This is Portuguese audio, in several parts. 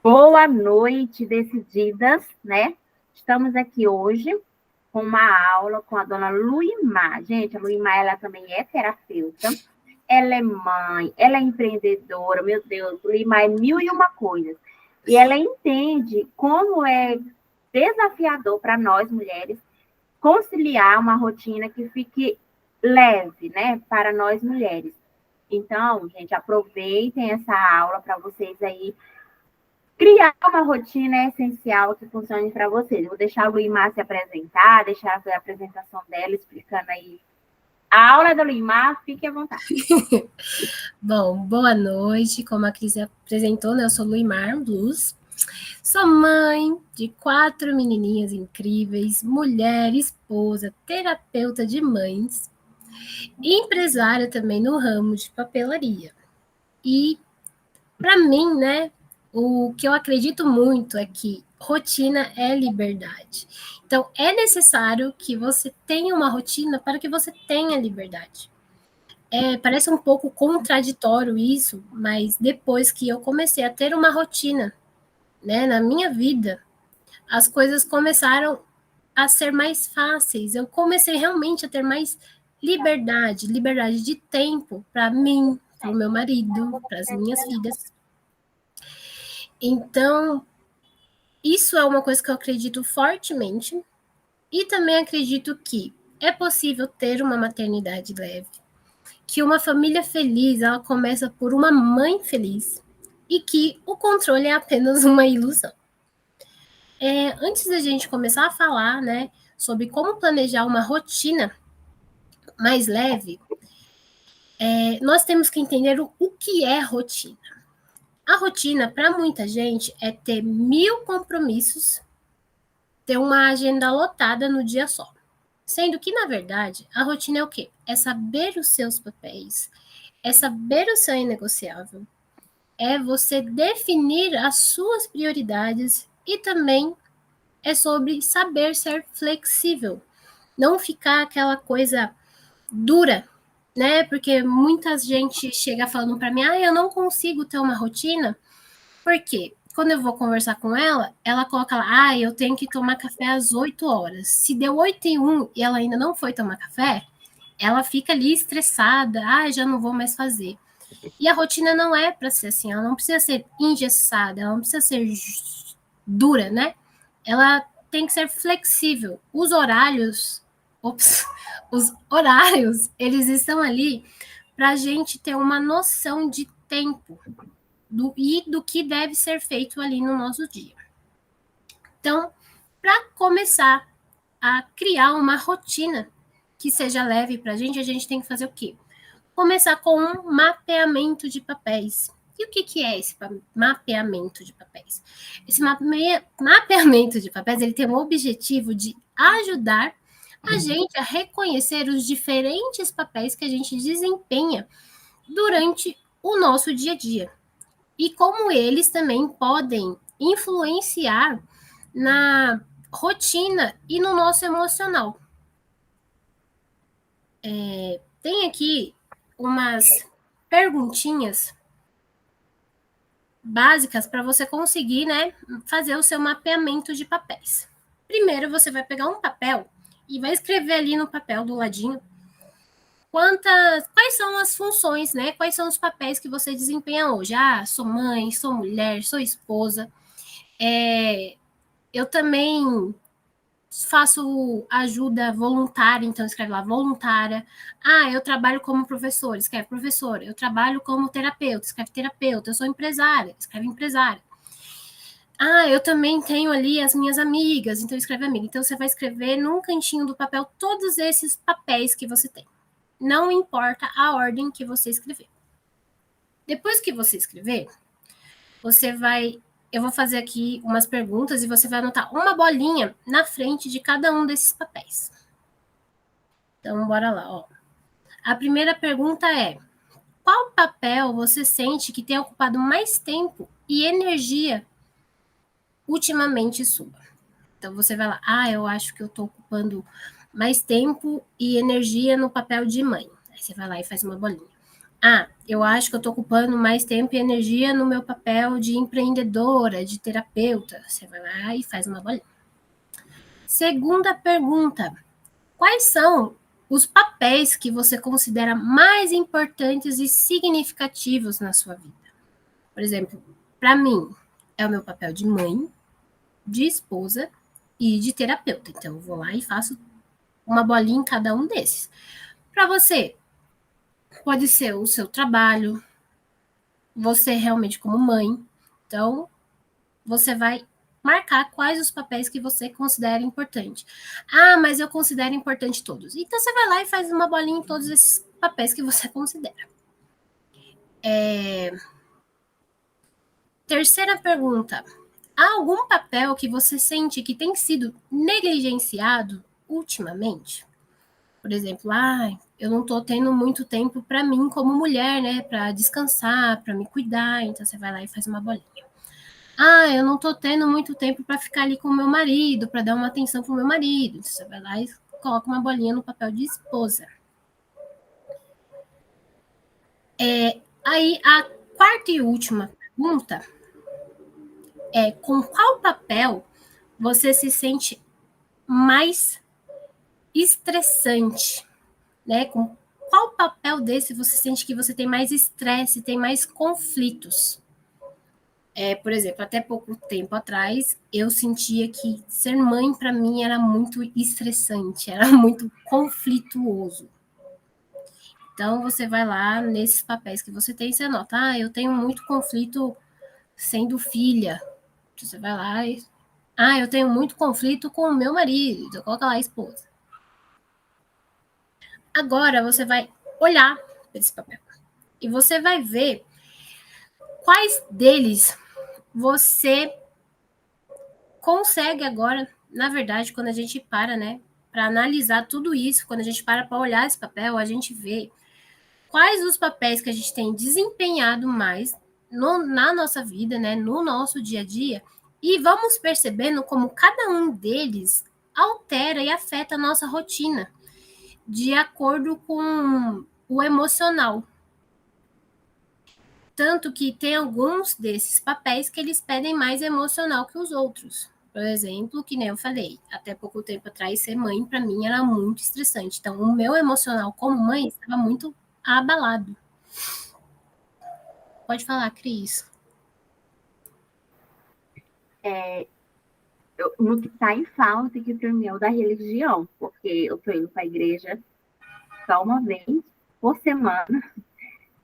Boa noite, decididas, né? Estamos aqui hoje com uma aula com a dona Luimar. Gente, a Luimar, ela também é terapeuta, ela é mãe, ela é empreendedora, meu Deus, Luimar é mil e uma coisas. E ela entende como é desafiador para nós, mulheres, conciliar uma rotina que fique leve, né, para nós mulheres. Então, gente, aproveitem essa aula para vocês aí criar uma rotina é essencial que funcione para vocês. Vou deixar a Luimar se apresentar, deixar a apresentação dela explicando aí a aula da Luimar, fique à vontade. Bom, boa noite. Como a Cris apresentou, né? Eu sou Luimar Luz. Sou mãe de 4 menininhas incríveis, mulher, esposa, terapeuta de mães, e empresária também no ramo de papelaria. E, para mim, né, o que eu acredito muito é que rotina é liberdade. Então, é necessário que você tenha uma rotina para que você tenha liberdade. Parece um pouco contraditório isso, mas depois que eu comecei a ter uma rotina, né, na minha vida, as coisas começaram a ser mais fáceis. Eu comecei realmente a ter mais liberdade de tempo para mim, para o meu marido, para as minhas filhas. Então, isso é uma coisa que eu acredito fortemente e também acredito que é possível ter uma maternidade leve, que uma família feliz, ela começa por uma mãe feliz e que o controle é apenas uma ilusão. Antes da gente começar a falar, né, sobre como planejar uma rotina mais leve, nós temos que entender o que é rotina. A rotina, para muita gente, é ter 1000 compromissos, ter uma agenda lotada no dia só. Sendo que, na verdade, a rotina é o quê? É saber os seus papéis, é saber o seu inegociável, é você definir as suas prioridades e também é sobre saber ser flexível, não ficar aquela coisa dura, né? Porque muita gente chega falando para mim, eu não consigo ter uma rotina, porque quando eu vou conversar com ela, ela coloca lá, eu tenho que tomar café às 8 horas. Se deu 8h01 e ela ainda não foi tomar café, ela fica ali estressada, já não vou mais fazer. E a rotina não é para ser assim, ela não precisa ser engessada, ela não precisa ser dura, né? Ela tem que ser flexível. Os horários, eles estão ali para a gente ter uma noção de tempo do que deve ser feito ali no nosso dia. Então, para começar a criar uma rotina que seja leve para a gente tem que fazer o quê? Começar com um mapeamento de papéis. E o que é esse mapeamento de papéis? Esse mapeamento de papéis ele tem o objetivo de ajudar a gente a reconhecer os diferentes papéis que a gente desempenha durante o nosso dia a dia. E como eles também podem influenciar na rotina e no nosso emocional. Tem aqui umas perguntinhas básicas para você conseguir, né, fazer o seu mapeamento de papéis. Primeiro, você vai pegar um papel e vai escrever ali no papel do ladinho quais são as funções, né? Quais são os papéis que você desempenha hoje? Sou mãe, sou mulher, sou esposa. Eu também faço ajuda voluntária, então escreve lá voluntária. Eu trabalho como professora, escreve professora. Eu trabalho como terapeuta, escreve terapeuta. Eu sou empresária, escreve empresária. Eu também tenho ali as minhas amigas, então escreve amiga. Então você vai escrever num cantinho do papel todos esses papéis que você tem. Não importa a ordem que você escrever. Depois que você escrever, eu vou fazer aqui umas perguntas e você vai anotar uma bolinha na frente de cada um desses papéis. Então, bora lá, ó. A primeira pergunta é: qual papel você sente que tem ocupado mais tempo e energia ultimamente sua? Então, você vai lá, eu acho que eu estou ocupando mais tempo e energia no papel de mãe. Aí você vai lá e faz uma bolinha. Eu acho que eu estou ocupando mais tempo e energia no meu papel de empreendedora, de terapeuta. Você vai lá e faz uma bolinha. Segunda pergunta: quais são os papéis que você considera mais importantes e significativos na sua vida? Por exemplo, para mim, é o meu papel de mãe, de esposa e de terapeuta. Então, eu vou lá e faço uma bolinha em cada um desses. Para você, pode ser o seu trabalho, você realmente como mãe. Então, você vai marcar quais os papéis que você considera importante. Mas eu considero importante todos. Então, você vai lá e faz uma bolinha em todos esses papéis que você considera. Terceira pergunta: há algum papel que você sente que tem sido negligenciado ultimamente? Por exemplo, eu não estou tendo muito tempo para mim como mulher, né? Para descansar, para me cuidar. Então, você vai lá e faz uma bolinha. Eu não estou tendo muito tempo para ficar ali com o meu marido, para dar uma atenção para o meu marido. Então, você vai lá e coloca uma bolinha no papel de esposa. Aí, a quarta e última pergunta é: com qual papel você se sente mais estressante, né? Com qual papel desse você sente que você tem mais estresse, tem mais conflitos? Por exemplo, até pouco tempo atrás, eu sentia que ser mãe para mim era muito estressante, era muito conflituoso. Então, você vai lá nesses papéis que você tem, você anota: eu tenho muito conflito sendo filha. Você vai lá e eu tenho muito conflito com o meu marido. Então, coloca lá a esposa. Agora você vai olhar esse papel e você vai ver quais deles você consegue agora. Na verdade, quando a gente para, né, para analisar tudo isso, quando a gente para olhar esse papel, a gente vê quais os papéis que a gente tem desempenhado mais na nossa vida, né, no nosso dia a dia, e vamos percebendo como cada um deles altera e afeta a nossa rotina de acordo com o emocional. Tanto que tem alguns desses papéis que eles pedem mais emocional que os outros. Por exemplo, que nem eu falei, até pouco tempo atrás, ser mãe para mim era muito estressante. Então, o meu emocional como mãe estava muito abalado. Pode falar, Cris. No que está em falta, que para mim é o da religião, porque eu estou indo para a igreja só uma vez por semana,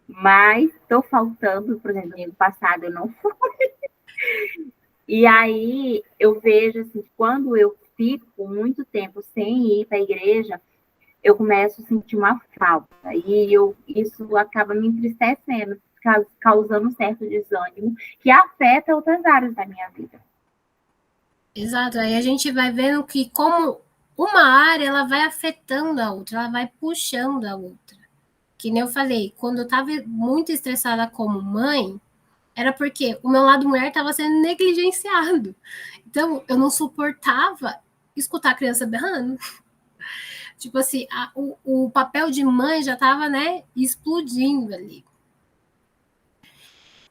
mas estou faltando, por exemplo, domingo passado eu não fui. E aí eu vejo assim, quando eu fico muito tempo sem ir para a igreja, eu começo a sentir uma falta. E isso acaba me entristecendo, causando um certo desânimo que afeta outras áreas da minha vida. Exato, aí a gente vai vendo que como uma área ela vai afetando a outra, ela vai puxando a outra. Que nem eu falei, quando eu estava muito estressada como mãe, era porque o meu lado mulher estava sendo negligenciado. Então, eu não suportava escutar a criança berrando. Tipo assim, o papel de mãe já estava, né, explodindo ali.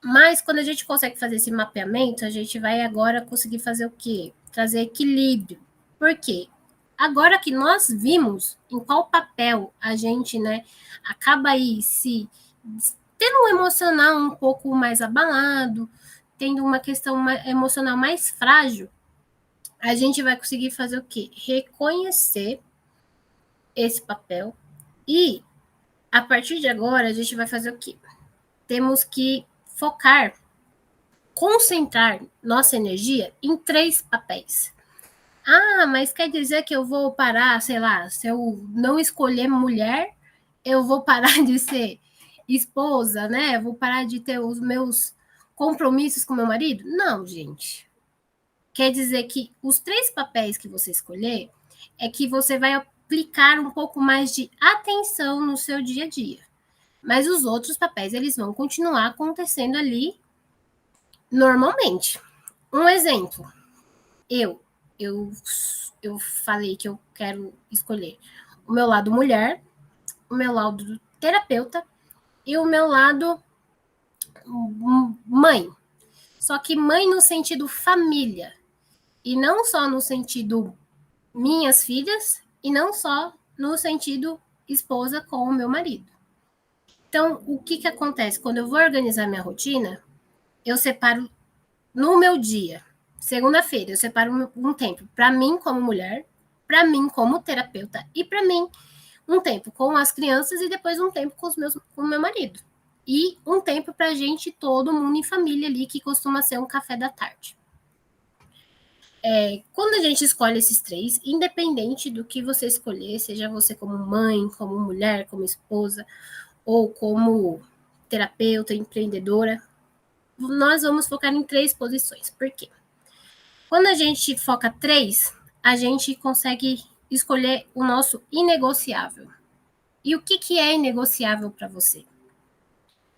Mas quando a gente consegue fazer esse mapeamento, a gente vai agora conseguir fazer o quê? Trazer equilíbrio. Por quê? Agora que nós vimos em qual papel a gente, né, acaba aí se tendo um emocional um pouco mais abalado, tendo uma questão emocional mais frágil, a gente vai conseguir fazer o quê? Reconhecer esse papel e, a partir de agora, a gente vai fazer o quê? Temos que focar, concentrar nossa energia em 3 papéis. Mas quer dizer que eu vou parar, sei lá, se eu não escolher mulher, eu vou parar de ser esposa, né? Eu vou parar de ter os meus compromissos com meu marido? Não, gente. Quer dizer que os 3 papéis que você escolher é que você vai aplicar um pouco mais de atenção no seu dia a dia. Mas os outros papéis, eles vão continuar acontecendo ali normalmente. Um exemplo, eu, eu falei que eu quero escolher o meu lado mulher, o meu lado terapeuta e o meu lado mãe. Só que mãe no sentido família, e não só no sentido minhas filhas, e não só no sentido esposa com o meu marido. Então, o que acontece? Quando eu vou organizar minha rotina, eu separo no meu dia, segunda-feira, eu separo um tempo para mim como mulher, para mim como terapeuta e para mim um tempo com as crianças e depois um tempo com o meu marido. E um tempo para a gente, todo mundo em família ali, que costuma ser um café da tarde. Quando a gente escolhe esses três, independente do que você escolher, seja você como mãe, como mulher, como esposa, ou como terapeuta, empreendedora, nós vamos focar em três posições. Por quê? Quando a gente foca três, a gente consegue escolher o nosso inegociável. E o que é inegociável para você?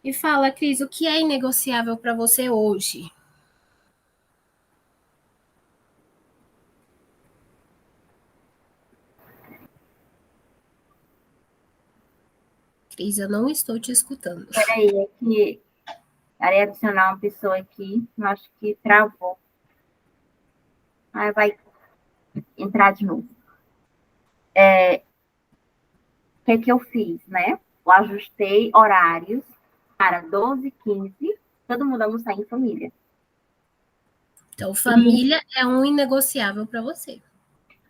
E fala, Cris, o que é inegociável para você hoje? Cris, eu não estou te escutando. Peraí, é que queria adicionar uma pessoa aqui, acho que travou. Aí vai entrar de novo. O que eu fiz, né? Eu ajustei horários para 12, 15, todo mundo almoçar em família. Então, família é um inegociável para você.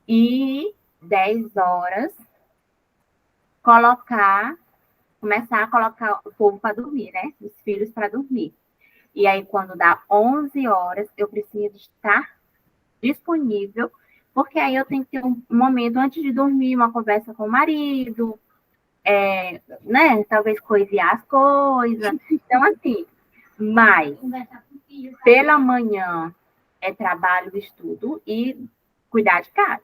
E 10 horas, começar a colocar o povo para dormir, né? Os filhos para dormir. E aí, quando dá 11 horas, eu preciso estar disponível, porque aí eu tenho que ter um momento antes de dormir, uma conversa com o marido, né? Talvez coisear as coisas. Então, assim, mas pela manhã é trabalho, estudo e cuidar de casa.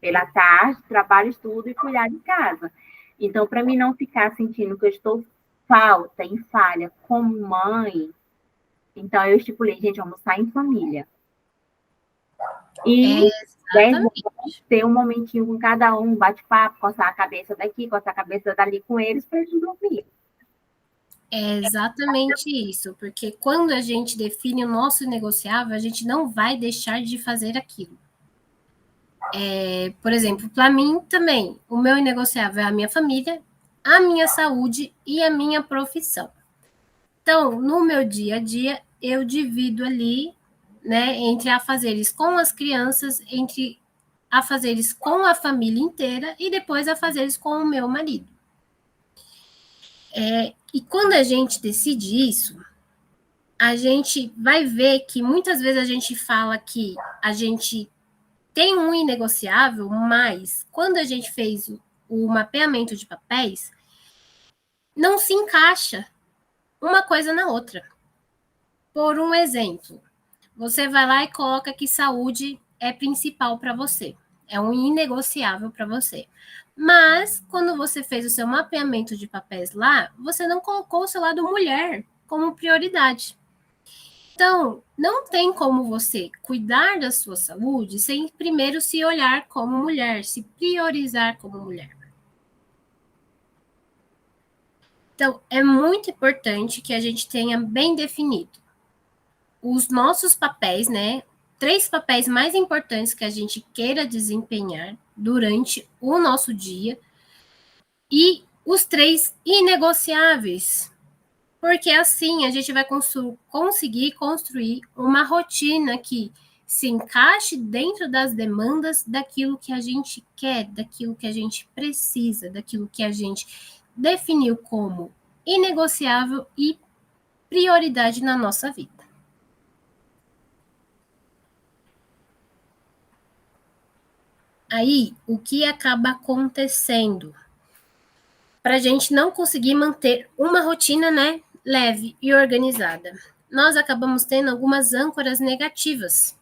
Pela tarde, trabalho, estudo e cuidar de casa. Então, para mim não ficar sentindo que eu estou em falha como mãe, então eu estipulei, gente, almoçar em família. E 10 horas, ter um momentinho com cada um, bate-papo, coçar a cabeça daqui, coçar a cabeça dali com eles, para eles dormir. É exatamente isso, porque quando a gente define o nosso negociável, a gente não vai deixar de fazer aquilo. Por exemplo, para mim também, o meu inegociável é a minha família, a minha saúde e a minha profissão. Então, no meu dia a dia, eu divido ali, né, entre afazeres com as crianças, entre afazeres com a família inteira e depois afazeres com o meu marido. E quando a gente decide isso, a gente vai ver que muitas vezes a gente fala que a gente tem um inegociável, mas quando a gente fez o mapeamento de papéis, não se encaixa uma coisa na outra. Por um exemplo, você vai lá e coloca que saúde é principal para você, é um inegociável para você. Mas, quando você fez o seu mapeamento de papéis lá, você não colocou o seu lado mulher como prioridade. Então, não tem como você cuidar da sua saúde sem primeiro se olhar como mulher, se priorizar como mulher. Então, é muito importante que a gente tenha bem definido os nossos papéis, né? 3 papéis mais importantes que a gente queira desempenhar durante o nosso dia e os 3 inegociáveis, porque assim a gente vai conseguir construir uma rotina que se encaixe dentro das demandas daquilo que a gente quer, daquilo que a gente precisa, daquilo que a gente definiu como inegociável e prioridade na nossa vida. Aí, o que acaba acontecendo? Para a gente não conseguir manter uma rotina, né, leve e organizada. Nós acabamos tendo algumas âncoras negativas.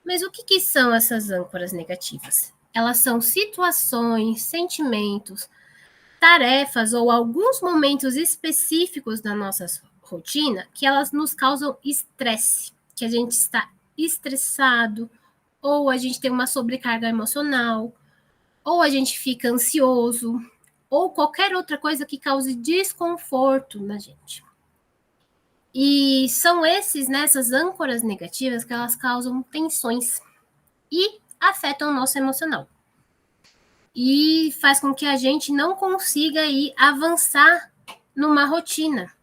Mas o que são essas âncoras negativas? Elas são situações, sentimentos, tarefas ou alguns momentos específicos da nossa rotina que elas nos causam estresse, que a gente está estressado, ou a gente tem uma sobrecarga emocional, ou a gente fica ansioso, ou qualquer outra coisa que cause desconforto na gente. E são essas âncoras negativas que elas causam tensões e afetam o nosso emocional. E faz com que a gente não consiga avançar numa rotina,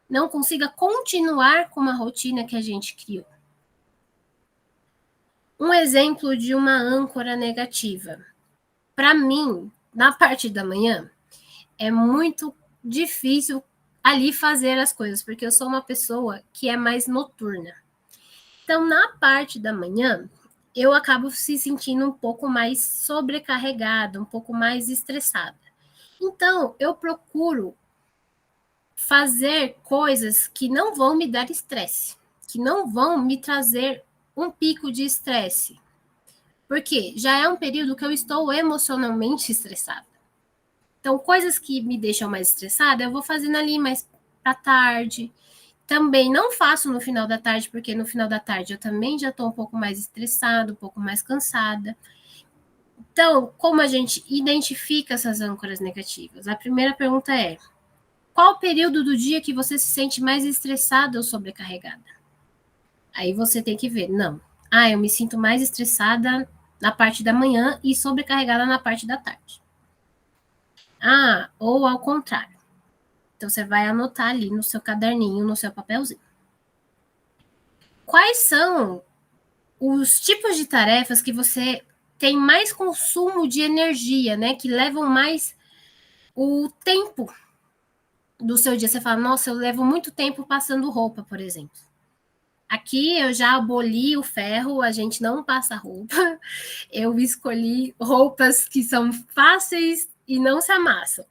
não consiga continuar com uma rotina que a gente criou. Um exemplo de uma âncora negativa. Para mim, na parte da manhã, é muito difícil ali fazer as coisas, porque eu sou uma pessoa que é mais noturna. Então, na parte da manhã, eu acabo se sentindo um pouco mais sobrecarregada, um pouco mais estressada. Então, eu procuro fazer coisas que não vão me dar estresse, que não vão me trazer um pico de estresse. Porque já é um período que eu estou emocionalmente estressada. Então, coisas que me deixam mais estressada, eu vou fazendo ali mais para tarde. Também não faço no final da tarde, porque no final da tarde eu também já estou um pouco mais estressada, um pouco mais cansada. Então, como a gente identifica essas âncoras negativas? A primeira pergunta é: qual período do dia que você se sente mais estressada ou sobrecarregada? Aí você tem que ver, não. Eu me sinto mais estressada na parte da manhã e sobrecarregada na parte da tarde. Ou ao contrário. Então, você vai anotar ali no seu caderninho, no seu papelzinho. Quais são os tipos de tarefas que você tem mais consumo de energia, né? Que levam mais o tempo do seu dia. Você fala, nossa, eu levo muito tempo passando roupa, por exemplo. Aqui eu já aboli o ferro, a gente não passa roupa. Eu escolhi roupas que são fáceis e não se amassam.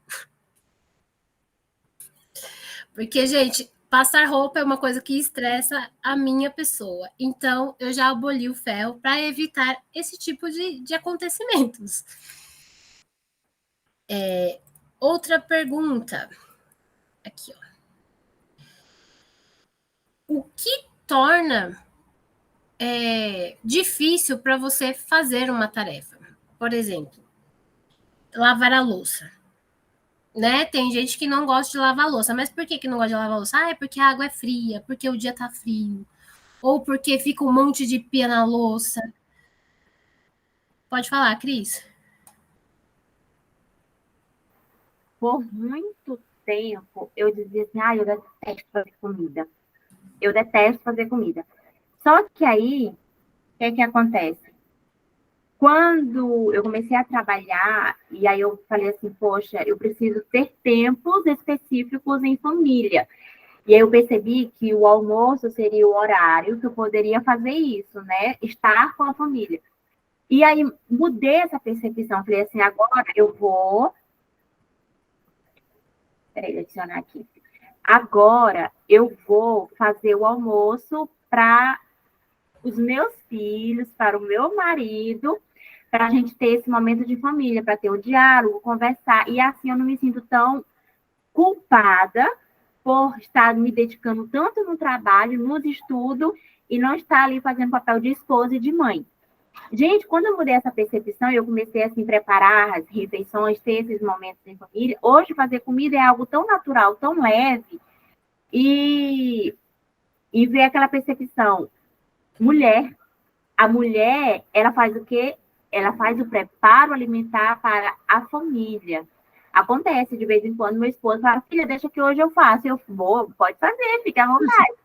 Porque, gente, passar roupa é uma coisa que estressa a minha pessoa. Então, eu já aboli o ferro para evitar esse tipo de acontecimentos. Outra pergunta. Aqui, ó. O que torna difícil para você fazer uma tarefa? Por exemplo, lavar a louça. Né? Tem gente que não gosta de lavar a louça. Mas por que não gosta de lavar a louça? É porque a água é fria, porque o dia tá frio. Ou porque fica um monte de pia na louça. Pode falar, Cris. Por muito tempo, eu dizia assim, eu detesto fazer comida. Eu detesto fazer comida. Só que aí, o que acontece? Quando eu comecei a trabalhar, e aí eu falei assim, poxa, eu preciso ter tempos específicos em família. E aí eu percebi que o almoço seria o horário que eu poderia fazer isso, né? Estar com a família. E aí mudei essa percepção. Falei assim, agora eu vou. Peraí, adicionar aqui. Agora eu vou fazer o almoço para os meus filhos, para o meu marido, para a gente ter esse momento de família, para ter o diálogo, conversar. E assim eu não me sinto tão culpada por estar me dedicando tanto no trabalho, nos estudos, e não estar ali fazendo papel de esposa e de mãe. Gente, quando eu mudei essa percepção, eu comecei assim, preparar as refeições, ter esses momentos em família. Hoje, fazer comida é algo tão natural, tão leve, e ver aquela percepção. A mulher, ela faz o quê? Ela faz o preparo alimentar para a família. Acontece de vez em quando, meu esposo fala, filha, deixa que hoje eu faço. Eu vou, pode fazer, fica à vontade.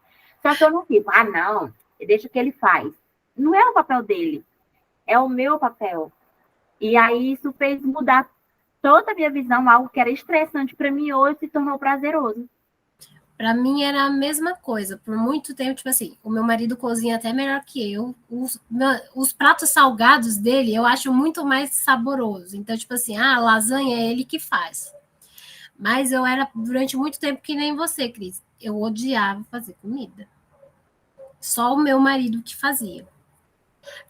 Só que eu não fico, não, deixa que ele faz. Não é o papel dele, é o meu papel. E aí isso fez mudar toda a minha visão, algo que era estressante para mim hoje se tornou prazeroso. Para mim era a mesma coisa. Por muito tempo, tipo assim, o meu marido cozinha até melhor que eu. Os pratos salgados dele eu acho muito mais saboroso. Então, tipo assim, lasanha é ele que faz. Mas eu era durante muito tempo que nem você, Cris. Eu odiava fazer comida. Só o meu marido que fazia.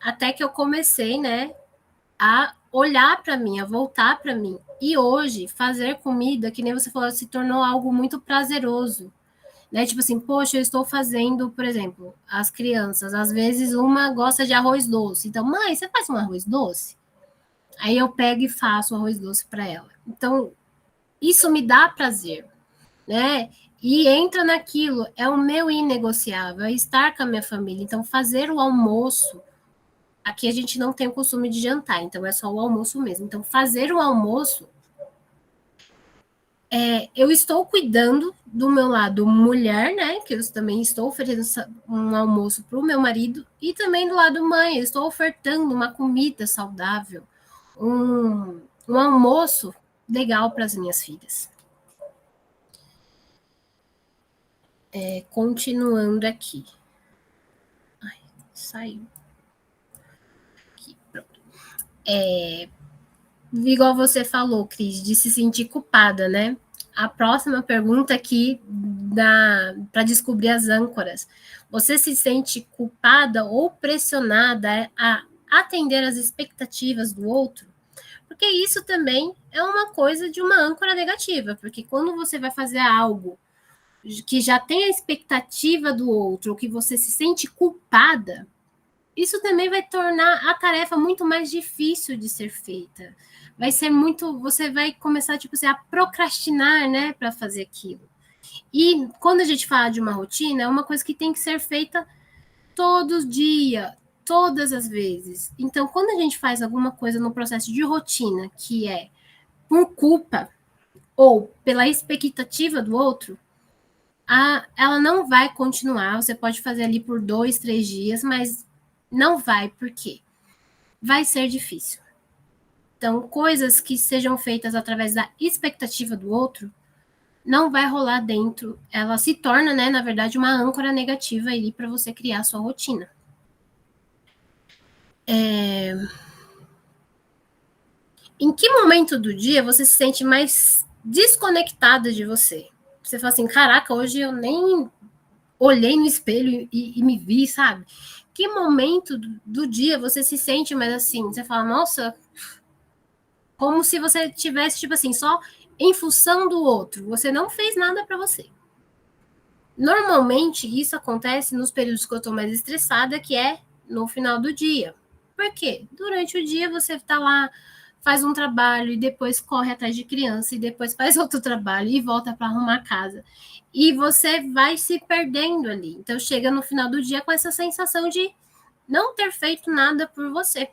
Até que eu comecei, né, a olhar para mim, a voltar para mim. E hoje, fazer comida, que nem você falou, se tornou algo muito prazeroso. Né? Tipo assim, poxa, eu estou fazendo, por exemplo, as crianças, às vezes uma gosta de arroz doce. Então, mãe, você faz um arroz doce? Aí eu pego e faço o arroz doce para ela. Então, isso me dá prazer, né? E entra naquilo, é o meu inegociável, é estar com a minha família. Então, fazer o almoço, aqui a gente não tem o costume de jantar, então é só o almoço mesmo. Então, fazer o almoço, eu estou cuidando do meu lado mulher, né? Que eu também estou oferecendo um almoço para o meu marido, e também do lado mãe, eu estou ofertando uma comida saudável, um almoço legal para as minhas filhas. Continuando aqui. Ai, saiu. Aqui, pronto. Igual você falou, Cris, de se sentir culpada, né? A próxima pergunta aqui para descobrir as âncoras. Você se sente culpada ou pressionada a atender às expectativas do outro? Porque isso também é uma coisa de uma âncora negativa, porque quando você vai fazer algo que já tem a expectativa do outro, ou que você se sente culpada, isso também vai tornar a tarefa muito mais difícil de ser feita. Vai ser muito, você vai começar tipo assim, a procrastinar, né, para fazer aquilo. E quando a gente fala de uma rotina, é uma coisa que tem que ser feita todo dia, todas as vezes. Então, quando a gente faz alguma coisa no processo de rotina, que é por culpa ou pela expectativa do outro, ela não vai continuar. Você pode fazer ali por 2, 3 dias, mas não vai, por quê? Vai ser difícil. Então, coisas que sejam feitas através da expectativa do outro, não vai rolar dentro. Ela se torna, né, na verdade, uma âncora negativa aí para você criar a sua rotina. Em que momento do dia você se sente mais desconectada de você? Você fala assim, caraca, hoje eu nem olhei no espelho e me vi, sabe? Que momento do dia você se sente mais assim? Você fala, nossa, como se você tivesse, tipo assim, só em função do outro. Você não fez nada para você. Normalmente, isso acontece nos períodos que eu tô mais estressada, que é no final do dia. Por quê? Durante o dia você tá lá, faz um trabalho e depois corre atrás de criança e depois faz outro trabalho e volta para arrumar a casa. E você vai se perdendo ali. Então chega no final do dia com essa sensação de não ter feito nada por você.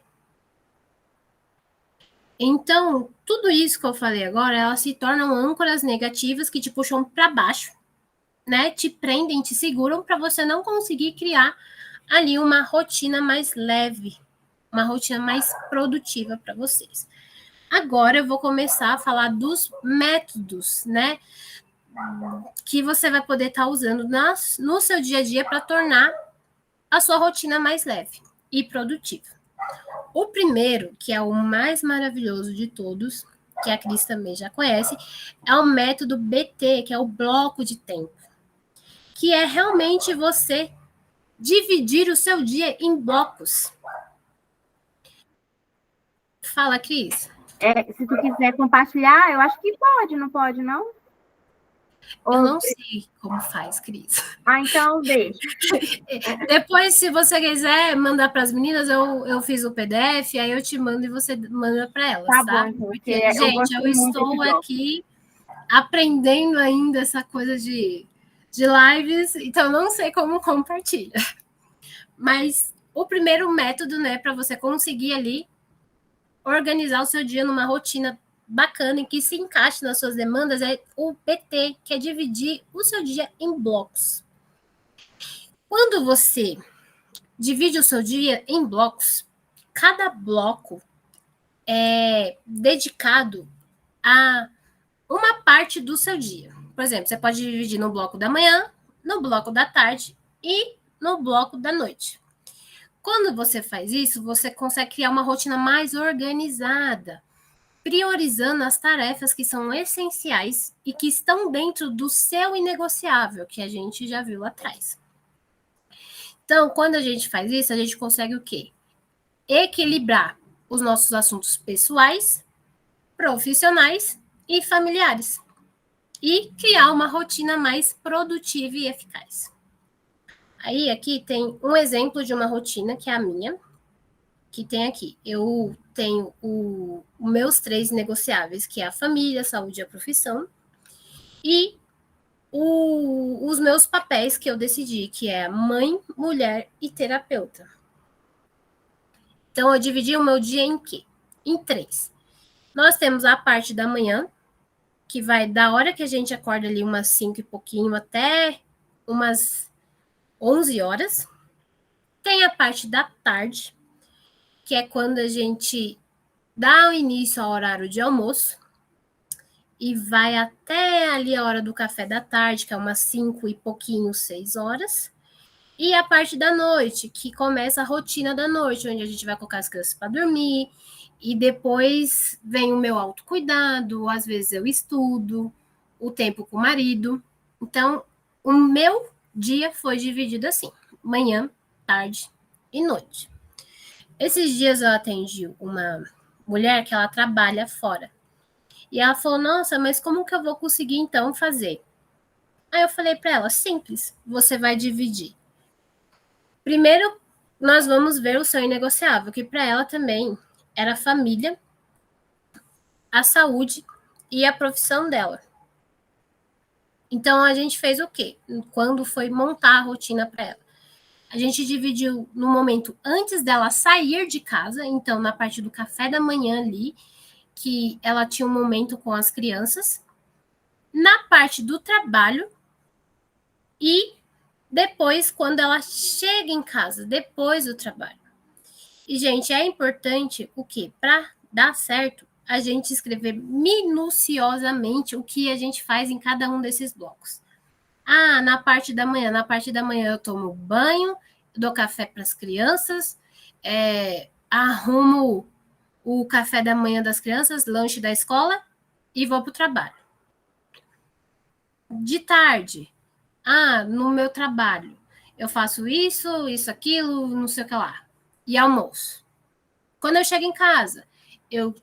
Então, tudo isso que eu falei agora, elas se tornam âncoras negativas que te puxam para baixo, né? Te prendem, te seguram para você não conseguir criar ali uma rotina mais leve, uma rotina mais produtiva para vocês. Agora eu vou começar a falar dos métodos, né? Que você vai poder estar usando no seu dia a dia para tornar a sua rotina mais leve e produtiva. O primeiro, que é o mais maravilhoso de todos, que a Cris também já conhece, é o método BT, que é o bloco de tempo, que é realmente você dividir o seu dia em blocos. Fala, Cris. Se tu quiser compartilhar, eu acho que pode, não pode, não? Eu não sei como faz, Cris. Então deixa. Depois, se você quiser mandar para as meninas, eu fiz o PDF, aí eu te mando e você manda para elas, Tá tá? bom, Porque, gente, eu estou aqui aprendendo ainda essa coisa de lives, então não sei como compartilha. Mas o primeiro método, né, para você conseguir ali organizar o seu dia numa rotina bacana e que se encaixe nas suas demandas é o PT, que é dividir o seu dia em blocos. Quando você divide o seu dia em blocos, cada bloco é dedicado a uma parte do seu dia. Por exemplo, você pode dividir no bloco da manhã, no bloco da tarde e no bloco da noite. Quando você faz isso, você consegue criar uma rotina mais organizada, priorizando as tarefas que são essenciais e que estão dentro do seu inegociável, que a gente já viu lá atrás. Então, quando a gente faz isso, a gente consegue o quê? Equilibrar os nossos assuntos pessoais, profissionais e familiares. E criar uma rotina mais produtiva e eficaz. Aí, aqui tem um exemplo de uma rotina, que é a minha, que tem aqui. Eu tenho os meus 3 negociáveis, que é a família, a saúde e a profissão, e os meus papéis que eu decidi, que é mãe, mulher e terapeuta. Então, eu dividi o meu dia em quê? Em 3. Nós temos a parte da manhã, que vai da hora que a gente acorda ali umas 5 e pouquinho até umas 11 horas. Tem a parte da tarde, que é quando a gente dá o início ao horário de almoço e vai até ali a hora do café da tarde, que é umas 5 e pouquinho, 6 horas. E a parte da noite, que começa a rotina da noite, onde a gente vai colocar as crianças para dormir, e depois vem o meu autocuidado, às vezes eu estudo, o tempo com o marido. Então, o meu dia foi dividido assim: manhã, tarde e noite. Esses dias eu atendi uma mulher que ela trabalha fora. E ela falou: nossa, mas como que eu vou conseguir então fazer? Aí eu falei para ela: simples, você vai dividir. Primeiro, nós vamos ver o seu inegociável, que para ela também era a família, a saúde e a profissão dela. Então a gente fez o quê? Quando foi montar a rotina para ela, a gente dividiu no momento antes dela sair de casa, então na parte do café da manhã ali, que ela tinha um momento com as crianças, na parte do trabalho e depois quando ela chega em casa, depois do trabalho. E, gente, é importante o quê? Para dar certo, a gente escrever minuciosamente o que a gente faz em cada um desses blocos. Ah, na parte da manhã eu tomo banho, dou café para as crianças, arrumo o café da manhã das crianças, lanche da escola e vou para o trabalho. De tarde, no meu trabalho, eu faço isso, isso, aquilo, não sei o que lá. E almoço. Quando eu chego em casa, eu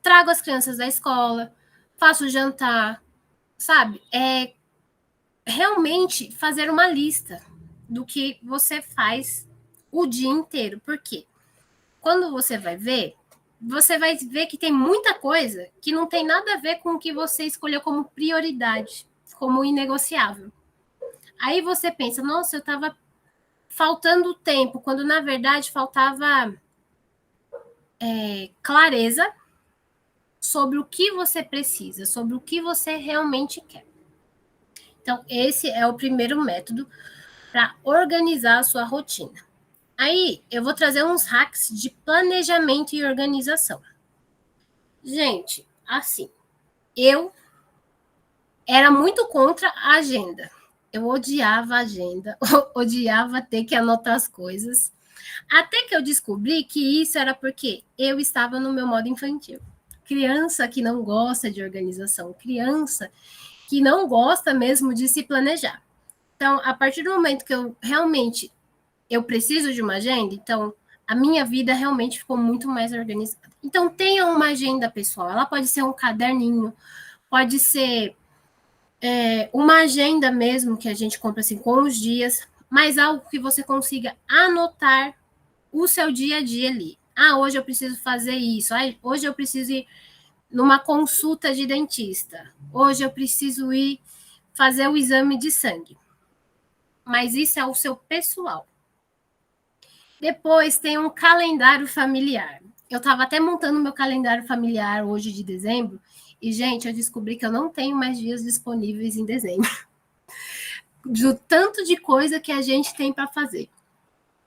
trago as crianças da escola, faço jantar, sabe? É realmente fazer uma lista do que você faz o dia inteiro. Por quê? Quando você vai ver que tem muita coisa que não tem nada a ver com o que você escolheu como prioridade, como inegociável. Aí você pensa, nossa, eu estava faltando tempo, quando na verdade faltava clareza sobre o que você precisa, sobre o que você realmente quer. Então, esse é o primeiro método para organizar a sua rotina. Aí, eu vou trazer uns hacks de planejamento e organização. Gente, assim, eu era muito contra a agenda. Eu odiava a agenda, odiava ter que anotar as coisas. Até que eu descobri que isso era porque eu estava no meu modo infantil. Criança que não gosta de organização, criança que não gosta mesmo de se planejar. Então, a partir do momento que eu preciso de uma agenda, então a minha vida realmente ficou muito mais organizada. Então, tenha uma agenda pessoal. Ela pode ser um caderninho, pode ser uma agenda mesmo que a gente compra assim com os dias, mas algo que você consiga anotar o seu dia a dia ali. Hoje eu preciso fazer isso. Hoje eu preciso ir numa consulta de dentista. Hoje eu preciso ir fazer o exame de sangue. Mas isso é o seu pessoal. Depois tem um calendário familiar. Eu estava até montando meu calendário familiar hoje de dezembro e, gente, eu descobri que eu não tenho mais dias disponíveis em dezembro. Do tanto de coisa que a gente tem para fazer.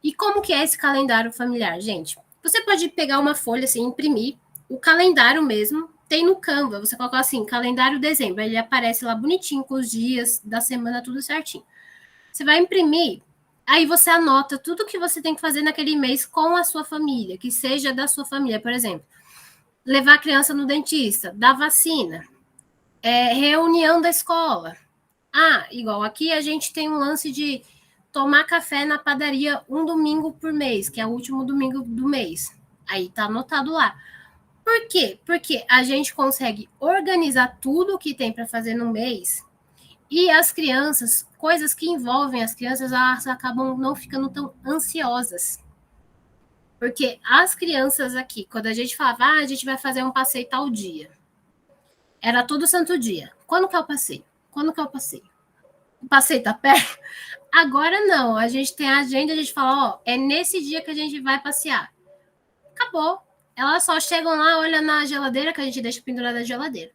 E como que é esse calendário familiar, gente? Você pode pegar uma folha, assim, imprimir o calendário mesmo, tem no Canva, você coloca assim, calendário dezembro, ele aparece lá bonitinho com os dias da semana, tudo certinho. Você vai imprimir, aí você anota tudo que você tem que fazer naquele mês com a sua família, que seja da sua família, por exemplo, levar a criança no dentista, dar vacina, reunião da escola. Igual aqui a gente tem um lance de tomar café na padaria um domingo por mês, que é o último domingo do mês. Aí tá anotado lá. Por quê? Porque a gente consegue organizar tudo o que tem para fazer no mês e as crianças, coisas que envolvem as crianças, elas acabam não ficando tão ansiosas. Porque as crianças aqui, quando a gente falava, a gente vai fazer um passeio tal dia, era todo santo dia. Quando que é o passeio? Quando que é o passeio? O passeio tá perto? Agora não, a gente tem a agenda, a gente fala, ó, é nesse dia que a gente vai passear. Acabou. Elas só chegam lá, olham na geladeira, que a gente deixa pendurada na geladeira.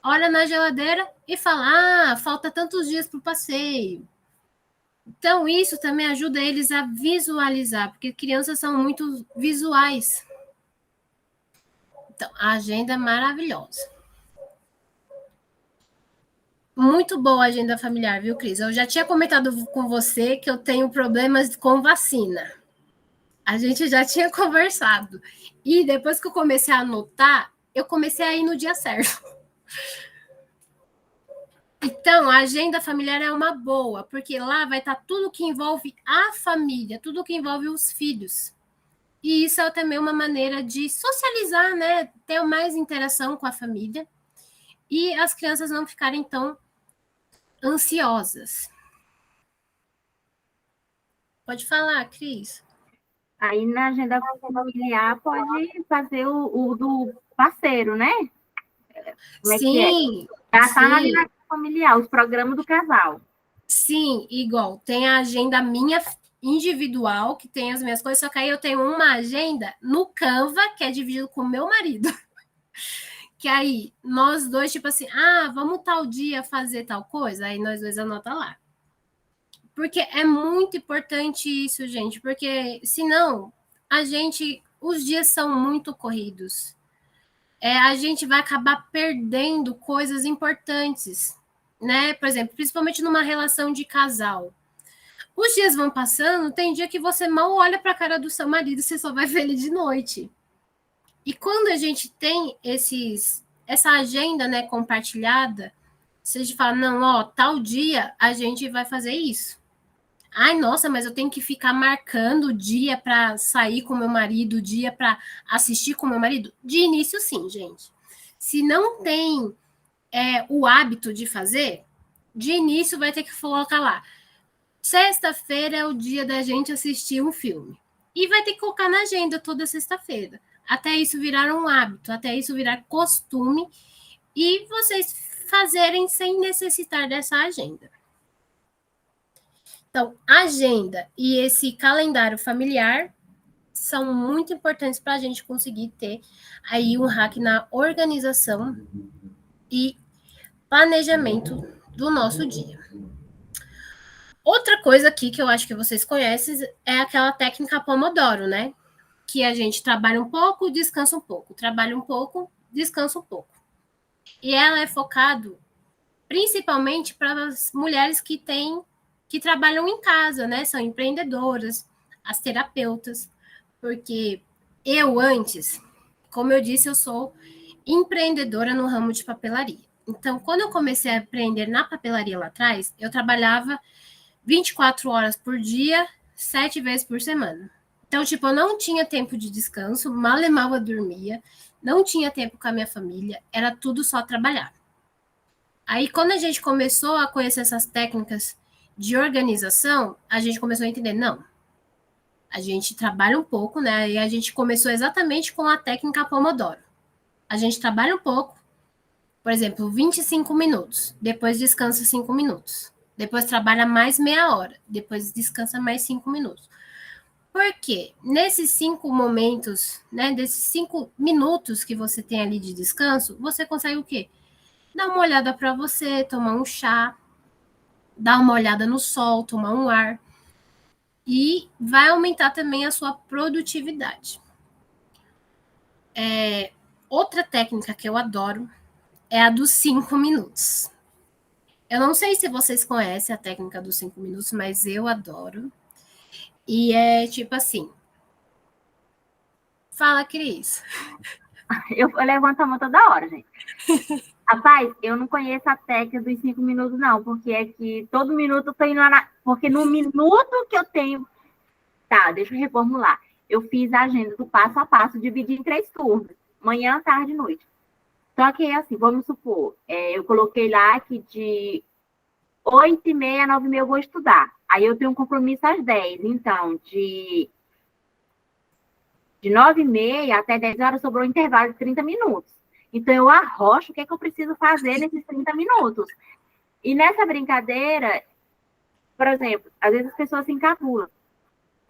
Olha na geladeira e fala, falta tantos dias pro passeio. Então, isso também ajuda eles a visualizar, porque crianças são muito visuais. Então, a agenda é maravilhosa. Muito boa a agenda familiar, viu, Cris? Eu já tinha comentado com você que eu tenho problemas com vacina. A gente já tinha conversado. E depois que eu comecei a anotar, eu comecei a ir no dia certo. Então, a agenda familiar é uma boa, porque lá vai estar tudo que envolve a família, tudo que envolve os filhos. E isso é também uma maneira de socializar, né? Ter mais interação com a família e as crianças não ficarem tão ansiosas. Pode falar, Cris. Aí na agenda familiar pode fazer o do parceiro, né? Como é que é? Sim, Já está ali na sim, agenda familiar, os programas do casal. sim, igual. Tem a agenda minha individual, que tem as minhas coisas, só que aí eu tenho uma agenda no Canva, que é dividido com o meu marido. Que aí nós dois, tipo assim, vamos tal dia fazer tal coisa, aí nós dois anota lá. Porque é muito importante isso, gente, porque senão os dias são muito corridos. A gente vai acabar perdendo coisas importantes, né? Por exemplo, principalmente numa relação de casal. Os dias vão passando, tem dia que você mal olha para a cara do seu marido, você só vai ver ele de noite. E quando a gente tem essa agenda, né, compartilhada, você fala, não, ó, tal dia a gente vai fazer isso. Ai, nossa, mas eu tenho que ficar marcando o dia para sair com meu marido, o dia para assistir com meu marido? De início, sim, gente. Se não tem o hábito de fazer, de início vai ter que colocar lá. Sexta-feira é o dia da gente assistir um filme. E vai ter que colocar na agenda toda sexta-feira. Até isso virar um hábito, até isso virar costume e vocês fazerem sem necessitar dessa agenda. Então, agenda e esse calendário familiar são muito importantes para a gente conseguir ter aí um hack na organização e planejamento do nosso dia. Outra coisa aqui que eu acho que vocês conhecem é aquela técnica Pomodoro, né? Que a gente trabalha um pouco, descansa um pouco, trabalha um pouco, descansa um pouco. E ela é focado principalmente para as mulheres que trabalham em casa, né? São empreendedoras, as terapeutas, porque eu antes, como eu disse, eu sou empreendedora no ramo de papelaria. Então, quando eu comecei a aprender na papelaria lá atrás, eu trabalhava 24 horas por dia, 7 vezes por semana. Então, tipo, eu não tinha tempo de descanso, mal e mal eu dormia, não tinha tempo com a minha família, era tudo só trabalhar. Aí, quando a gente começou a conhecer essas técnicas de organização, a gente começou a entender, não, a gente trabalha um pouco, né? E a gente começou exatamente com a técnica Pomodoro. A gente trabalha um pouco, por exemplo, 25 minutos, depois descansa 5 minutos. Depois trabalha mais meia hora, depois descansa mais 5 minutos. Por quê? Nesses 5 momentos, né, desses 5 minutos que você tem ali de descanso, você consegue o quê? Dar uma olhada para você, tomar um chá, dar uma olhada no sol, tomar um ar. E vai aumentar também a sua produtividade. Outra técnica que eu adoro é a dos 5 minutos. Eu não sei se vocês conhecem a técnica dos 5 minutos, mas eu adoro. E é tipo assim. Fala, Cris. Eu levanto a mão toda hora, gente. Rapaz, eu não conheço a técnica dos 5 minutos, não, porque é que todo minuto eu tô indo lá. Porque no minuto que eu tenho. Tá, deixa eu reformular. Eu fiz a agenda do passo a passo, dividi em 3 turnos: manhã, tarde e noite. Só que, assim, vamos supor, eu coloquei lá que de 8h30 a 9h30 eu vou estudar. Aí eu tenho um compromisso às 10. Então, de De 9h30 até 10h sobrou um intervalo de 30 minutos. Então, eu arrocho o que é que eu preciso fazer nesses 30 minutos. E nessa brincadeira, por exemplo, às vezes as pessoas se encapulam.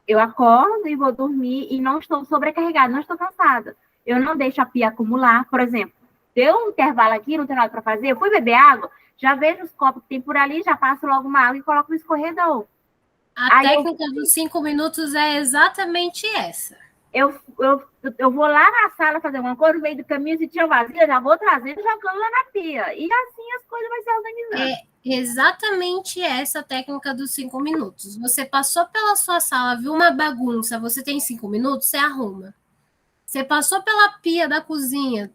Eu acordo e vou dormir e não estou sobrecarregada, não estou cansada. Eu não deixo a pia acumular. Por exemplo, deu um intervalo aqui, não tem nada para fazer, eu fui beber água, já vejo os copos que tem por ali, já passo logo uma água e coloco no escorredor. A técnica dos 5 minutos é exatamente essa. Eu vou lá na sala fazer uma coisa, no meio do caminho, se tinha vazia, já vou trazendo e jogando lá na pia. E assim as coisas vão se organizando. É exatamente essa técnica dos 5 minutos. Você passou pela sua sala, viu uma bagunça, você tem 5 minutos, você arruma. Você passou pela pia da cozinha,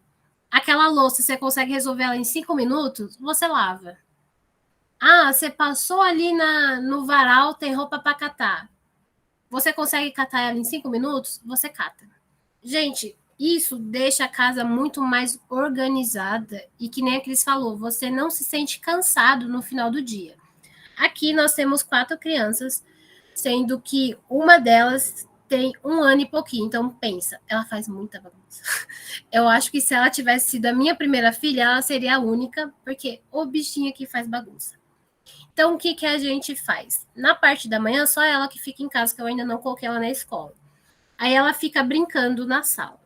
aquela louça, você consegue resolver ela em 5 minutos, você lava. Ah, você passou ali no varal, tem roupa para catar. Você consegue catar ela em 5 minutos? Você cata. Gente, isso deixa a casa muito mais organizada e que nem a Cris falou, você não se sente cansado no final do dia. Aqui nós temos 4 crianças, sendo que uma delas tem 1 ano e pouquinho. Então, pensa, ela faz muita bagunça. Eu acho que se ela tivesse sido a minha primeira filha, ela seria a única, porque o bichinho aqui faz bagunça. Então, o que a gente faz? Na parte da manhã, só ela que fica em casa, que eu ainda não coloquei ela na escola. Aí ela fica brincando na sala.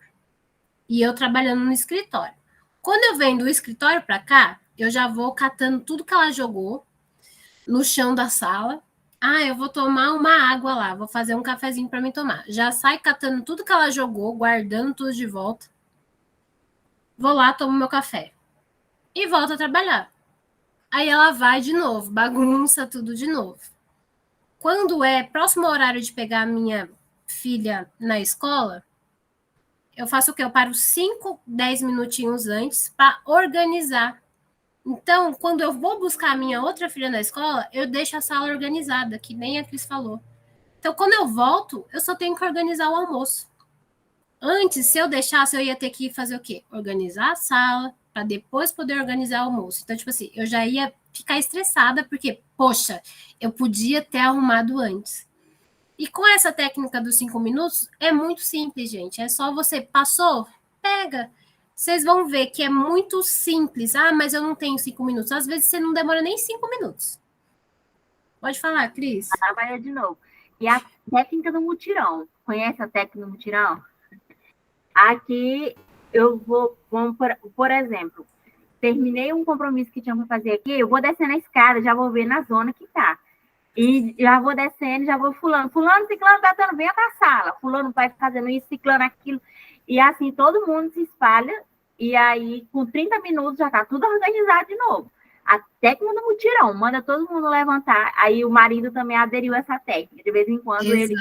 E eu trabalhando no escritório. Quando eu venho do escritório para cá, eu já vou catando tudo que ela jogou no chão da sala. Ah, eu vou tomar uma água lá, vou fazer um cafezinho para mim tomar. Já sai catando tudo que ela jogou, guardando tudo de volta. Vou lá, tomo meu café. E volto a trabalhar. Aí ela vai de novo, bagunça tudo de novo. Quando é próximo ao horário de pegar a minha filha na escola, eu faço o quê? Eu paro 5, 10 minutinhos antes para organizar. Então, quando eu vou buscar a minha outra filha na escola, eu deixo a sala organizada, que nem a Cris falou. Então, quando eu volto, eu só tenho que organizar o almoço. Antes, se eu deixasse, eu ia ter que fazer o quê? Organizar a sala, para depois poder organizar o almoço. Então, tipo assim, eu já ia ficar estressada, porque, poxa, eu podia ter arrumado antes. E com essa técnica dos 5 minutos, é muito simples, gente. É só você passou, pega. Vocês vão ver que é muito simples. Ah, mas eu não tenho 5 minutos. Às vezes você não demora nem 5 minutos. Pode falar, Cris. Trabalha de novo. E a técnica do mutirão. Conhece a técnica do mutirão? Aqui eu vou, por exemplo, terminei um compromisso que tinha para fazer aqui, eu vou descendo a escada, já vou ver na zona que tá. E já vou descendo, já vou fulano, ciclano, datando, venha para a sala, fulano vai fazendo isso, ciclano aquilo. E assim, todo mundo se espalha, e aí, com 30 minutos, já tá tudo organizado de novo. A técnica do mutirão, manda todo mundo levantar. Aí o marido também aderiu a essa técnica. De vez em quando ele,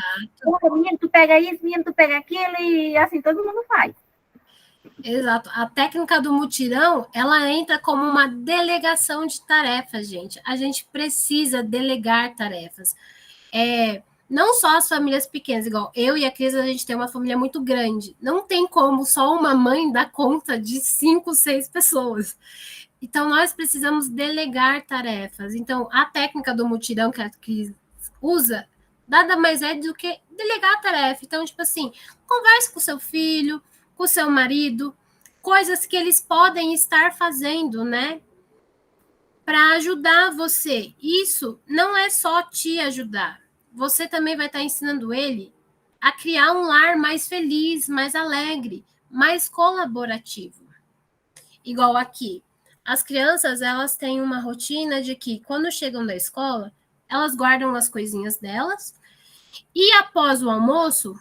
menino, tu pega isso, menino, tu pega aquilo, e assim todo mundo faz. Exato. A técnica do mutirão, ela entra como uma delegação de tarefas, gente. A gente precisa delegar tarefas. Não só as famílias pequenas, igual eu e a Cris, a gente tem uma família muito grande. Não tem como só uma mãe dar conta de 5, 6 pessoas. Então, nós precisamos delegar tarefas. Então, a técnica do mutirão que a Cris usa, nada mais é do que delegar a tarefa. Então, tipo assim, converse com o seu filho, com o seu marido, coisas que eles podem estar fazendo, né? Para ajudar você. Isso não é só te ajudar. Você também vai estar ensinando ele a criar um lar mais feliz, mais alegre, mais colaborativo. Igual aqui. As crianças, elas têm uma rotina de que, quando chegam da escola, elas guardam as coisinhas delas e, após o almoço,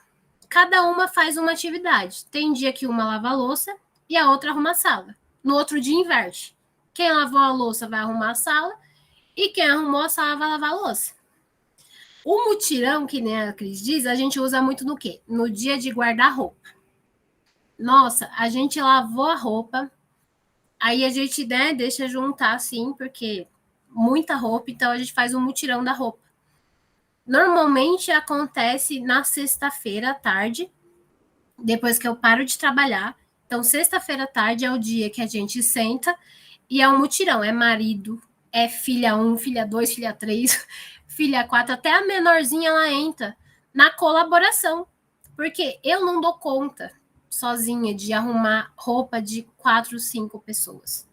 cada uma faz uma atividade. Tem dia que uma lava a louça e a outra arruma a sala. No outro dia, inverte. Quem lavou a louça vai arrumar a sala e quem arrumou a sala vai lavar a louça. O mutirão, que nem a Cris diz, a gente usa muito no quê? No dia de guardar roupa. Nossa, a gente lavou a roupa, aí a gente, né, deixa juntar assim, porque muita roupa, então a gente faz um mutirão da roupa. Normalmente acontece na sexta-feira à tarde, depois que eu paro de trabalhar. Então, sexta-feira à tarde é o dia que a gente senta e é um mutirão. É marido, é filha 1, filha 2, filha 3, filha 4, até a menorzinha ela entra na colaboração. Porque eu não dou conta sozinha de arrumar roupa de 4, 5 pessoas.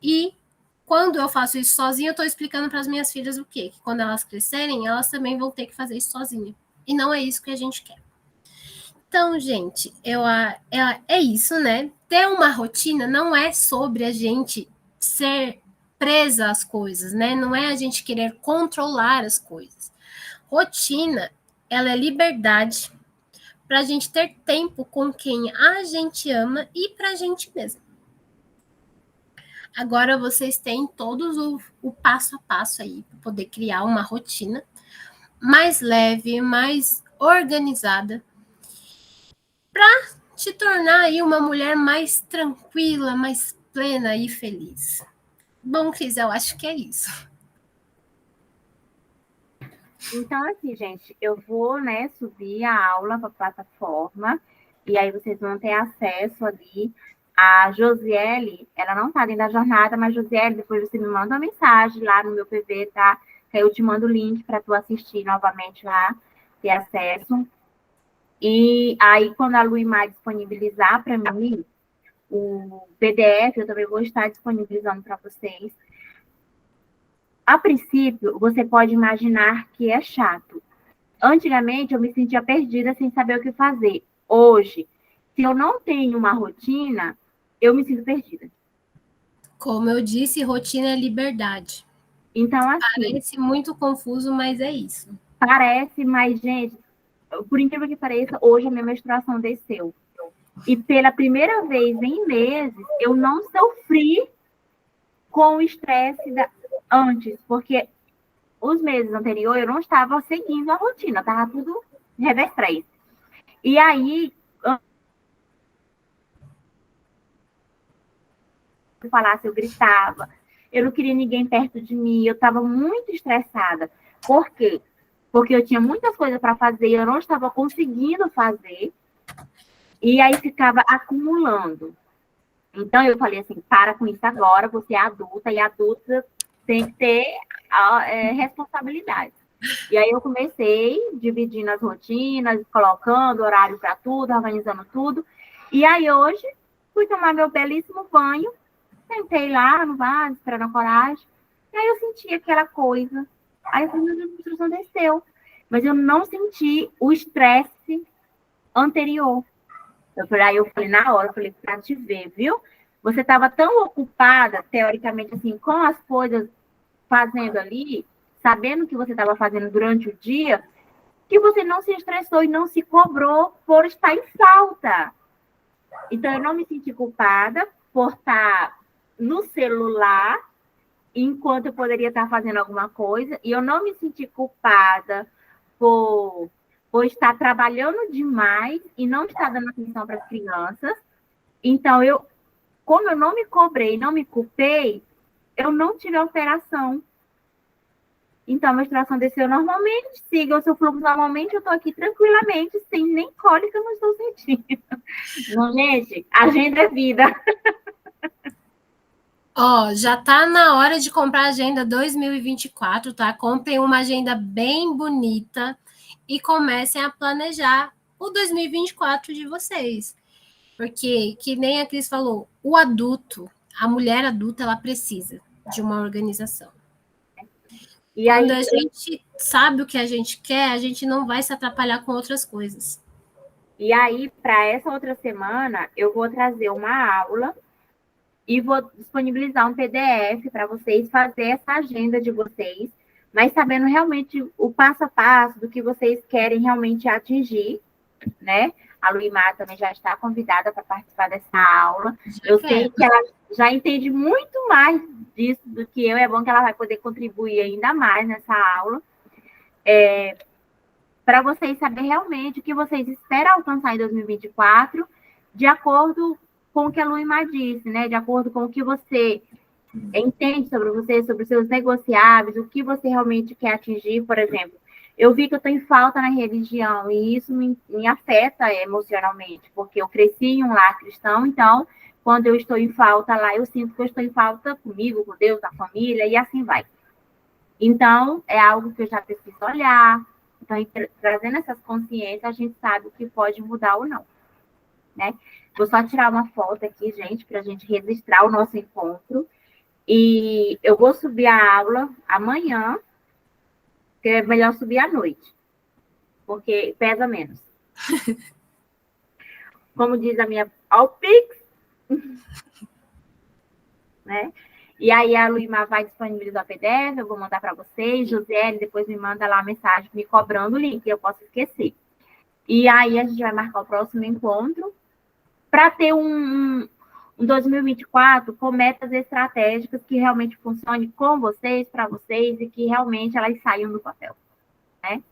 E quando eu faço isso sozinha, eu estou explicando para as minhas filhas o quê? Que quando elas crescerem, elas também vão ter que fazer isso sozinha. E não é isso que a gente quer. Então, gente, é isso, né? Ter uma rotina não é sobre a gente ser presa às coisas, né? Não é a gente querer controlar as coisas. Rotina, ela é liberdade para a gente ter tempo com quem a gente ama e para a gente mesmo. Agora vocês têm todos o passo a passo aí para poder criar uma rotina mais leve, mais organizada, para te tornar aí uma mulher mais tranquila, mais plena e feliz. Bom, Cris, eu acho que é isso. Então, assim, gente, eu vou, né, subir a aula para a plataforma e aí vocês vão ter acesso ali. A Josiele, ela não está dentro da jornada, mas Josiele, depois você me manda uma mensagem lá no meu PV, tá? Que aí eu te mando o link para tu assistir novamente lá, ter acesso. E aí, quando a Luimar disponibilizar para mim o PDF, eu também vou estar disponibilizando para vocês. A princípio, você pode imaginar que é chato. Antigamente, eu me sentia perdida sem saber o que fazer. Hoje, se eu não tenho uma rotina, eu me sinto perdida. Como eu disse, rotina é liberdade. Então, assim... Parece muito confuso, mas é isso. Parece, mas, gente, por incrível que pareça, hoje a minha menstruação desceu. E pela primeira vez em meses, eu não sofri com o estresse antes, porque os meses anteriores eu não estava seguindo a rotina, estava tudo reverstress. E aí, eu falasse, eu gritava, eu não queria ninguém perto de mim, eu estava muito estressada. Por quê? Porque eu tinha muitas coisas para fazer, eu não estava conseguindo fazer, e aí ficava acumulando. Então, eu falei assim, para com isso agora, você é adulta, e adulta tem que ter responsabilidade. E aí eu comecei dividindo as rotinas, colocando horário para tudo, organizando tudo. E aí hoje, fui tomar meu belíssimo banho, sentei lá no vaso, esperando a coragem, e aí eu senti aquela coisa. Aí eu falei, meu Deus, a desceu. Mas eu não senti o estresse anterior. Aí eu falei, na hora, eu falei, pra te ver, viu? Você estava tão ocupada, teoricamente, assim, com as coisas fazendo ali, sabendo o que você estava fazendo durante o dia, que você não se estressou e não se cobrou por estar em falta. Então, eu não me senti culpada por estar no celular, enquanto eu poderia estar fazendo alguma coisa, e eu não me senti culpada por estar trabalhando demais e não estar dando atenção para as crianças. Então, como eu não me cobrei, não me culpei, eu não tive alteração. Então, a menstruação desceu normalmente, siga o seu fluxo normalmente, eu estou aqui tranquilamente, sem nem cólica, não estou sentindo. Não, gente, agenda é vida. Ó, já tá na hora de comprar a agenda 2024, tá? Comprem uma agenda bem bonita e comecem a planejar o 2024 de vocês. Porque, que nem a Cris falou, o adulto, a mulher adulta, ela precisa de uma organização. E quando a gente sabe o que a gente quer, a gente não vai se atrapalhar com outras coisas. E aí, para essa outra semana, eu vou trazer uma aula e vou disponibilizar um PDF para vocês fazer essa agenda de vocês, mas sabendo realmente o passo a passo do que vocês querem realmente atingir, né? A Luimar também já está convidada para participar dessa aula. Eu sei que ela já entende muito mais disso do que eu. É bom que ela vai poder contribuir ainda mais nessa aula. Para vocês saberem realmente o que vocês esperam alcançar em 2024, de acordo com o que a Luimar disse, né? De acordo com o que você entende sobre você, sobre os seus negociáveis, o que você realmente quer atingir, por exemplo. Eu vi que eu estou em falta na religião e isso me afeta emocionalmente, porque eu cresci em um lar cristão, então, quando eu estou em falta lá, eu sinto que eu estou em falta comigo, com Deus, com a família, e assim vai. Então, é algo que eu já preciso olhar, Então, trazendo essas consciências, a gente sabe o que pode mudar ou não, né? Vou só tirar uma foto aqui, gente, para a gente registrar o nosso encontro. E eu vou subir a aula amanhã, que é melhor subir à noite, porque pesa menos. Como diz a minha Alpix, né? E aí a Luíma vai disponibilizar o PDF, eu vou mandar para vocês. José, depois me manda lá a mensagem me cobrando o link, eu posso esquecer. E aí a gente vai marcar o próximo encontro para ter um 2024 com metas estratégicas que realmente funcionem com vocês, para vocês, e que realmente elas saiam do papel, né?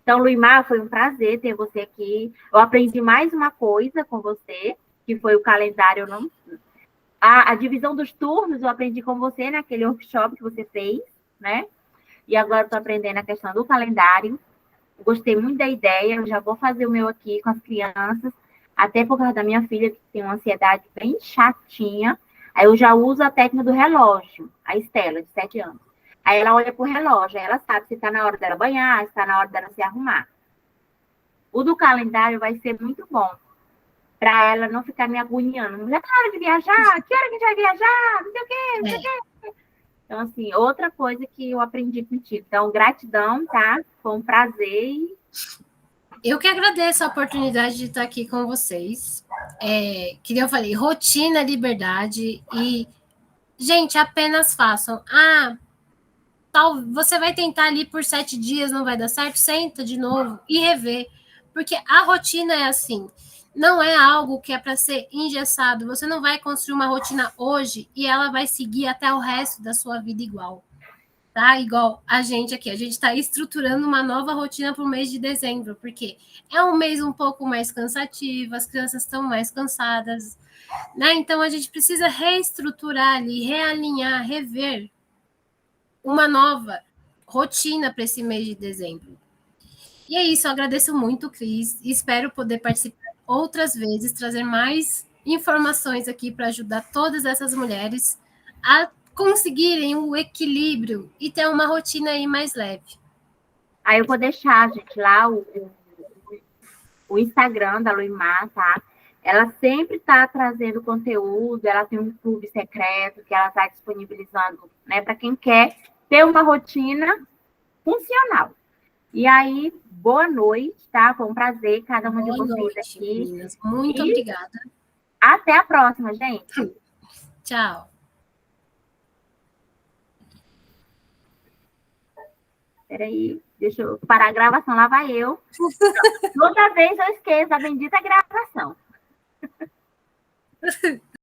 Então, Luimar, foi um prazer ter você aqui. Eu aprendi mais uma coisa com você, que foi o calendário. Não... A divisão dos turnos eu aprendi com você naquele workshop que você fez, né? E agora estou aprendendo a questão do calendário. Gostei muito da ideia, eu já vou fazer o meu aqui com as crianças, até por causa da minha filha, que tem uma ansiedade bem chatinha. Aí eu já uso a técnica do relógio, a Estela, de 7 anos. Aí ela olha para o relógio, aí ela sabe se está na hora dela banhar, se está na hora dela se arrumar. O do calendário vai ser muito bom, para ela não ficar me agoniando. Já tá hora de viajar? Que hora que a gente vai viajar? Não sei o quê, não sei o quê. Então, assim, outra coisa que eu aprendi contigo. Então, gratidão, tá? Foi um prazer. Eu que agradeço a oportunidade de estar aqui com vocês. Que eu falei, rotina, liberdade e, gente, apenas façam. Você vai tentar ali por 7 dias, não vai dar certo, senta de novo e rever. Porque a rotina é assim, não é algo que é para ser engessado. Você não vai construir uma rotina hoje e ela vai seguir até o resto da sua vida igual. Tá? Igual a gente aqui, a gente está estruturando uma nova rotina para o mês de dezembro, porque é um mês um pouco mais cansativo, as crianças estão mais cansadas, né? Então a gente precisa reestruturar ali, realinhar, rever uma nova rotina para esse mês de dezembro. E é isso, eu agradeço muito, Cris, e espero poder participar outras vezes, trazer mais informações aqui para ajudar todas essas mulheres a conseguirem o equilíbrio e ter uma rotina aí mais leve. Aí eu vou deixar, gente, lá o Instagram da Luimar, tá? Ela sempre está trazendo conteúdo, ela tem um clube secreto que ela está disponibilizando, né, para quem quer ter uma rotina funcional. E aí, boa noite, tá? Foi um prazer cada uma de vocês aqui. Meninas. Muito obrigada. Até a próxima, gente. Tchau. Peraí, deixa eu parar a gravação, lá vai eu. Toda vez eu esqueço a bendita gravação.